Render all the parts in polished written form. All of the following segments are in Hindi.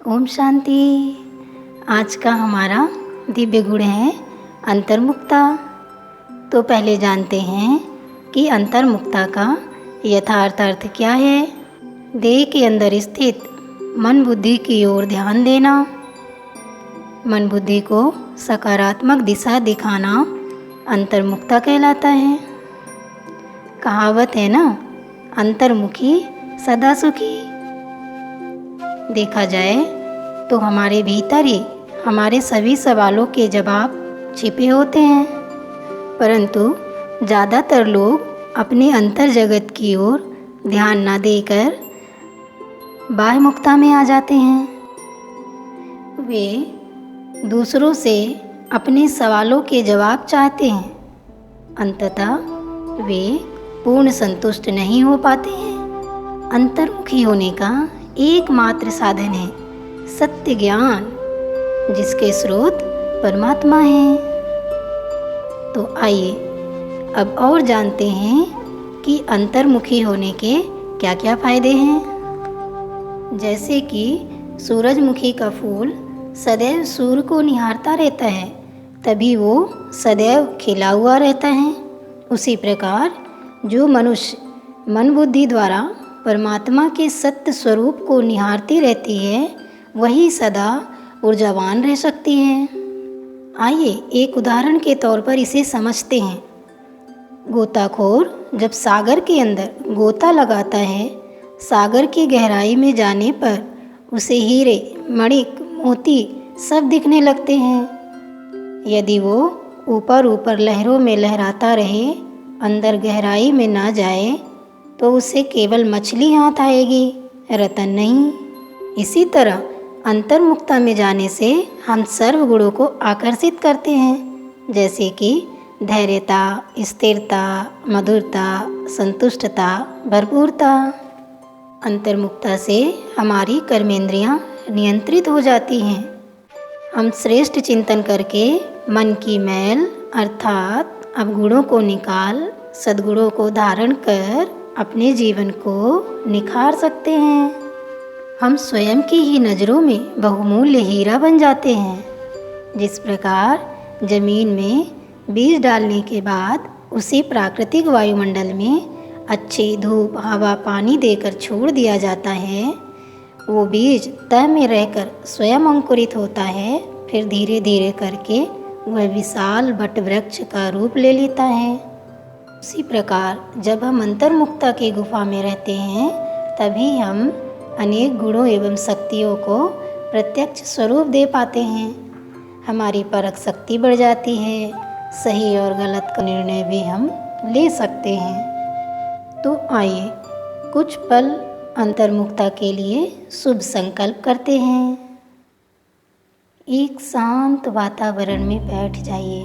ओम शांति। आज का हमारा दिव्य गुण है अंतर्मुक्ता। तो पहले जानते हैं कि अंतर्मुक्ता का यथार्थ अर्थ क्या है। देह के अंदर स्थित मन बुद्धि की ओर ध्यान देना, मन बुद्धि को सकारात्मक दिशा दिखाना अंतर्मुक्ता कहलाता है। कहावत है ना, अंतर्मुखी सदा सुखी। देखा जाए तो हमारे भीतर ही हमारे सभी सवालों के जवाब छिपे होते हैं, परंतु ज़्यादातर लोग अपने अंतर जगत की ओर ध्यान न देकर बाह्य मुक्ता में आ जाते हैं। वे दूसरों से अपने सवालों के जवाब चाहते हैं, अंततः वे पूर्ण संतुष्ट नहीं हो पाते हैं। अंतर्मुखी होने का एकमात्र साधन है सत्य ज्ञान, जिसके स्रोत परमात्मा हैं। तो आइए अब और जानते हैं कि अंतर्मुखी होने के क्या क्या फायदे हैं। जैसे कि सूरजमुखी का फूल सदैव सूर्य को निहारता रहता है, तभी वो सदैव खिला हुआ रहता है। उसी प्रकार जो मनुष्य मन बुद्धि द्वारा परमात्मा के सत्य स्वरूप को निहारती रहती है, वही सदा ऊर्जावान रह सकती है। आइए एक उदाहरण के तौर पर इसे समझते हैं। गोताखोर जब सागर के अंदर गोता लगाता है, सागर की गहराई में जाने पर उसे हीरे, मणिक, मोती सब दिखने लगते हैं। यदि वो ऊपर ऊपर लहरों में लहराता रहे, अंदर गहराई में ना जाए, तो उसे केवल मछली हाथ आएगी, रतन नहीं। इसी तरह अंतर्मुक्ता में जाने से हम सर्व गुणों को आकर्षित करते हैं, जैसे कि धैर्यता, स्थिरता, मधुरता, संतुष्टता, भरपूरता। अंतर्मुक्ता से हमारी कर्मेंद्रियां नियंत्रित हो जाती हैं। हम श्रेष्ठ चिंतन करके मन की मैल अर्थात अवगुणों को निकाल सद्गुणों को धारण कर अपने जीवन को निखार सकते हैं। हम स्वयं की ही नज़रों में बहुमूल्य हीरा बन जाते हैं। जिस प्रकार जमीन में बीज डालने के बाद उसे प्राकृतिक वायुमंडल में अच्छी धूप, हवा, पानी देकर छोड़ दिया जाता है, वो बीज तह में रहकर स्वयं अंकुरित होता है, फिर धीरे धीरे करके वह विशाल वट वृक्ष का रूप ले लेता है। उसी प्रकार जब हम अंतर्मुक्ता की गुफा में रहते हैं, तभी हम अनेक गुणों एवं शक्तियों को प्रत्यक्ष स्वरूप दे पाते हैं। हमारी परख शक्ति बढ़ जाती है, सही और गलत का निर्णय भी हम ले सकते हैं। तो आइए कुछ पल अंतर्मुक्ता के लिए शुभ संकल्प करते हैं। एक शांत वातावरण में बैठ जाइए,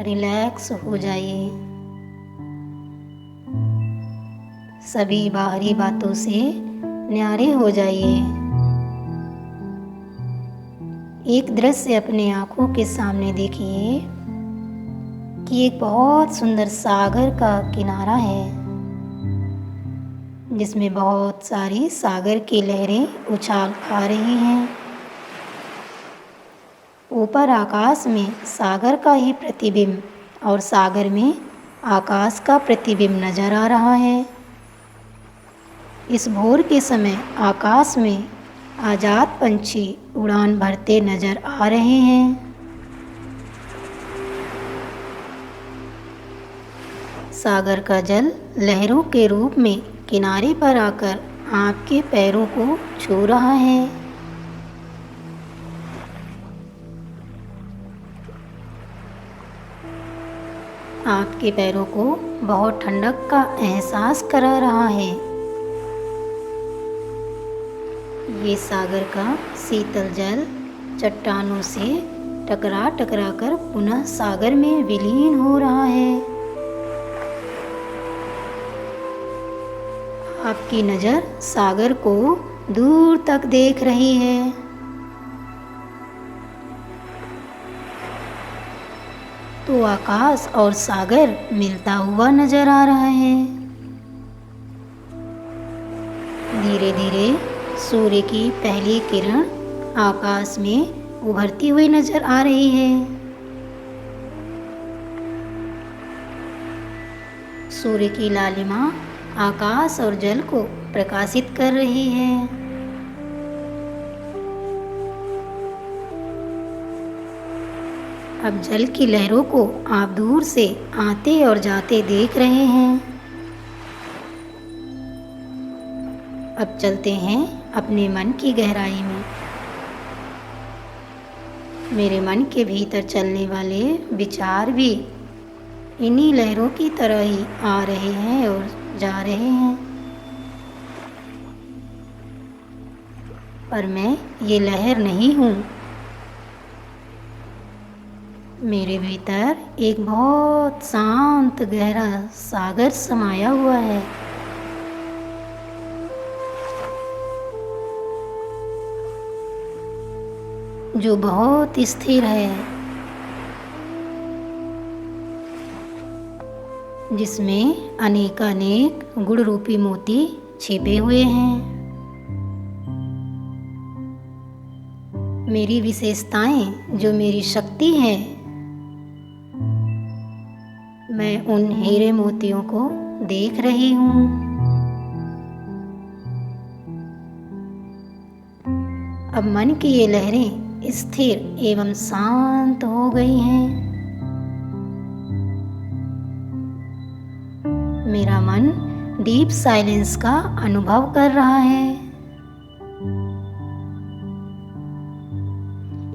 रिलैक्स हो जाइए, सभी बाहरी बातों से न्यारे हो जाइए। एक दृश्य अपने आँखों के सामने देखिए कि एक बहुत सुंदर सागर का किनारा है, जिसमें बहुत सारी सागर की लहरें उछाल खा रही हैं। ऊपर आकाश में सागर का ही प्रतिबिंब और सागर में आकाश का प्रतिबिंब नजर आ रहा है। इस भोर के समय आकाश में आजाद पंछी उड़ान भरते नजर आ रहे हैं। सागर का जल लहरों के रूप में किनारे पर आकर आपके पैरों को छू रहा है। आपके पैरों को बहुत ठंडक का एहसास करा रहा है। ये सागर का शीतल जल चट्टानों से टकरा टकरा कर पुनः सागर में विलीन हो रहा है। आपकी नज़र सागर को दूर तक देख रही है। तो आकाश और सागर मिलता हुआ नजर आ रहा है। धीरे धीरे सूर्य की पहली किरण आकाश में उभरती हुई नजर आ रही है। सूर्य की लालिमा आकाश और जल को प्रकाशित कर रही है। अब जल की लहरों को आप दूर से आते और जाते देख रहे हैं। अब चलते हैं अपने मन की गहराई में। मेरे मन के भीतर चलने वाले विचार भी इन्हीं लहरों की तरह ही आ रहे हैं और जा रहे हैं, पर मैं ये लहर नहीं हूँ। मेरे भीतर एक बहुत शांत गहरा सागर समाया हुआ है, जो बहुत स्थिर है, जिसमें अनेकानेक गुण रूपी मोती छिपे हुए हैं। मेरी विशेषताएं, जो मेरी शक्ति है, मैं उन हीरे मोतियों को देख रही हूँ। अब मन की ये लहरें स्थिर एवं शांत हो गई हैं। मेरा मन डीप साइलेंस का अनुभव कर रहा है।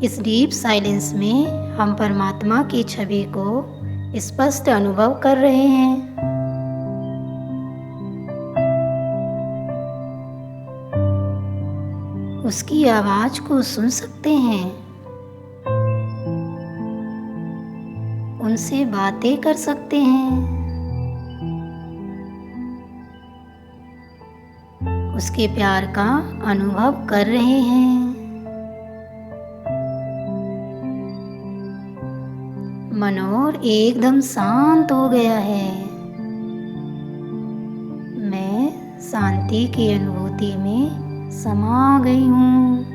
इस डीप साइलेंस में हम परमात्मा की छवि को स्पष्ट अनुभव कर रहे हैं। उसकी आवाज को सुन सकते हैं, उनसे बातें कर सकते हैं, उसके प्यार का अनुभव कर रहे हैं। मन और एकदम शांत हो गया है। मैं शांति की अनुभूति में समा गई हूँ।